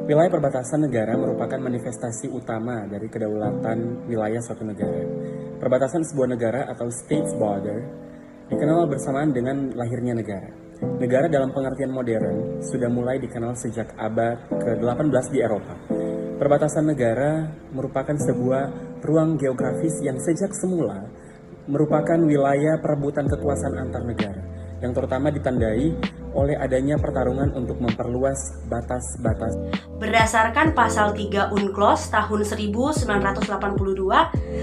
Wilayah perbatasan negara merupakan manifestasi utama dari kedaulatan wilayah suatu negara. Perbatasan sebuah negara atau state's border dikenal bersamaan dengan lahirnya negara. Negara dalam pengertian modern sudah mulai dikenal sejak abad ke-18 di Eropa. Perbatasan negara merupakan sebuah ruang geografis yang sejak semula merupakan wilayah perebutan kekuasaan antar negara, yang terutama ditandai oleh adanya pertarungan untuk memperluas batas-batas. Berdasarkan pasal 3 UNCLOS tahun 1982,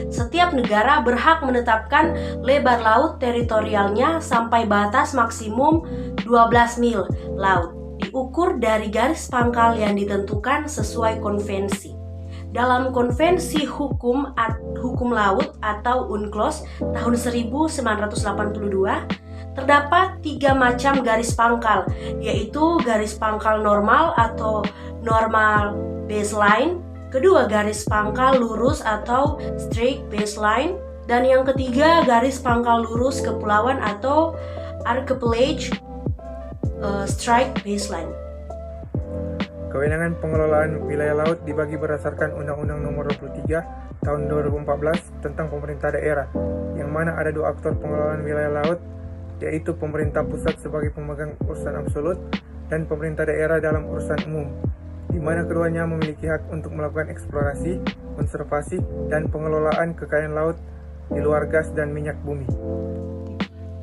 setiap negara berhak menetapkan lebar laut teritorialnya sampai batas maksimum 12 mil laut, diukur dari garis pangkal yang ditentukan sesuai konvensi. Dalam Konvensi Hukum Laut atau UNCLOS tahun 1982, terdapat 3 macam garis pangkal, yaitu garis pangkal normal atau normal baseline, kedua garis pangkal lurus atau straight baseline, dan yang ketiga garis pangkal lurus kepulauan atau archipelago straight baseline. Kewenangan pengelolaan wilayah laut dibagi berdasarkan Undang-Undang Nomor 23 Tahun 2014 tentang pemerintah daerah, yang mana ada 2 aktor pengelolaan wilayah laut, yaitu pemerintah pusat sebagai pemegang urusan absolut dan pemerintah daerah dalam urusan umum, di mana keduanya memiliki hak untuk melakukan eksplorasi, konservasi, dan pengelolaan kekayaan laut di luar gas dan minyak bumi.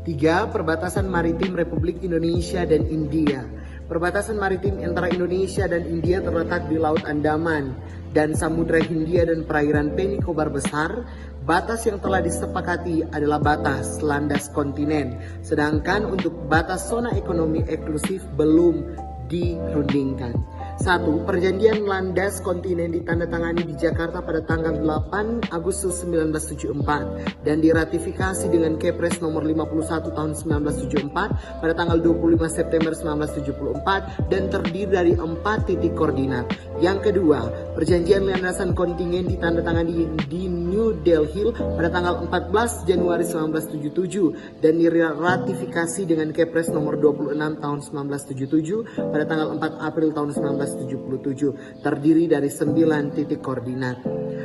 3. Perbatasan maritim Republik Indonesia dan India. Perbatasan maritim antara Indonesia dan India terletak di Laut Andaman dan Samudra Hindia dan perairan Penikobar Besar. Batas yang telah disepakati adalah batas landas kontinen, sedangkan untuk batas zona ekonomi eksklusif belum dirundingkan. 1. Perjanjian landas kontinen ditandatangani di Jakarta pada tanggal 8 Agustus 1974 dan diratifikasi dengan Kepres nomor 51 tahun 1974 pada tanggal 25 September 1974 dan terdiri dari 4 titik koordinat. Yang kedua, perjanjian landasan kontinen ditandatangani di New Delhi pada tanggal 14 Januari 1977 dan diratifikasi dengan Kepres nomor 26 tahun 1977 pada tanggal 4 April tahun 1977, terdiri dari 9 titik koordinat.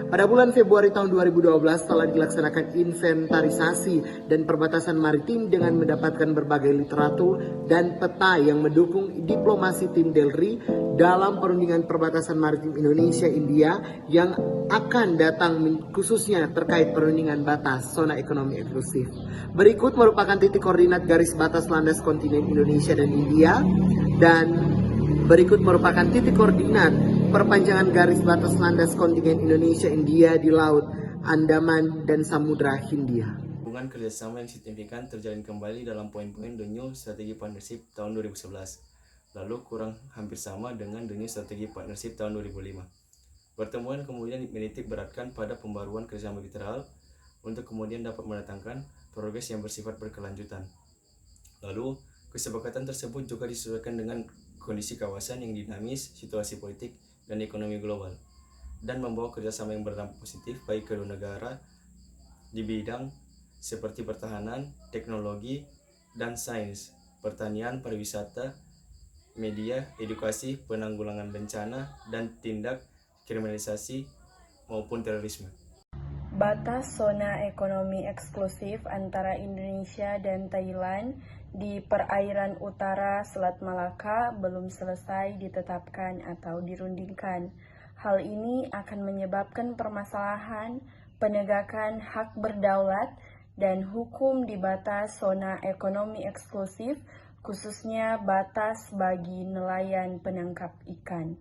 Pada bulan Februari tahun 2012 telah dilaksanakan inventarisasi dan perbatasan maritim dengan mendapatkan berbagai literatur dan peta yang mendukung diplomasi tim Delri dalam perundingan perbatasan maritim Indonesia-India yang akan datang, khususnya terkait perundingan batas zona ekonomi eksklusif. Berikut merupakan titik koordinat garis batas landas kontinen Indonesia dan India, dan berikut merupakan titik koordinat perpanjangan garis batas landas kontingen Indonesia-India di Laut Andaman dan Samudra Hindia. Hubungan kerjasama yang signifikan terjalin kembali dalam poin-poin The New Strategic Partnership tahun 2011, lalu kurang hampir sama dengan The New Strategic Partnership tahun 2005. Pertemuan kemudian menitik beratkan pada pembaruan kerjasama bilateral untuk kemudian dapat mendatangkan progres yang bersifat berkelanjutan. Lalu, kesepakatan tersebut juga disesuaikan dengan kondisi kawasan yang dinamis, situasi politik, dan ekonomi global, dan membawa kerjasama yang berdampak positif bagi kedua negara di bidang seperti pertahanan, teknologi, dan sains, pertanian, pariwisata, media, edukasi, penanggulangan bencana, dan tindak kriminalisasi maupun terorisme. Batas zona ekonomi eksklusif antara Indonesia dan Thailand di perairan utara Selat Malaka belum selesai ditetapkan atau dirundingkan. Hal ini akan menyebabkan permasalahan penegakan hak berdaulat dan hukum di batas zona ekonomi eksklusif, khususnya batas bagi nelayan penangkap ikan.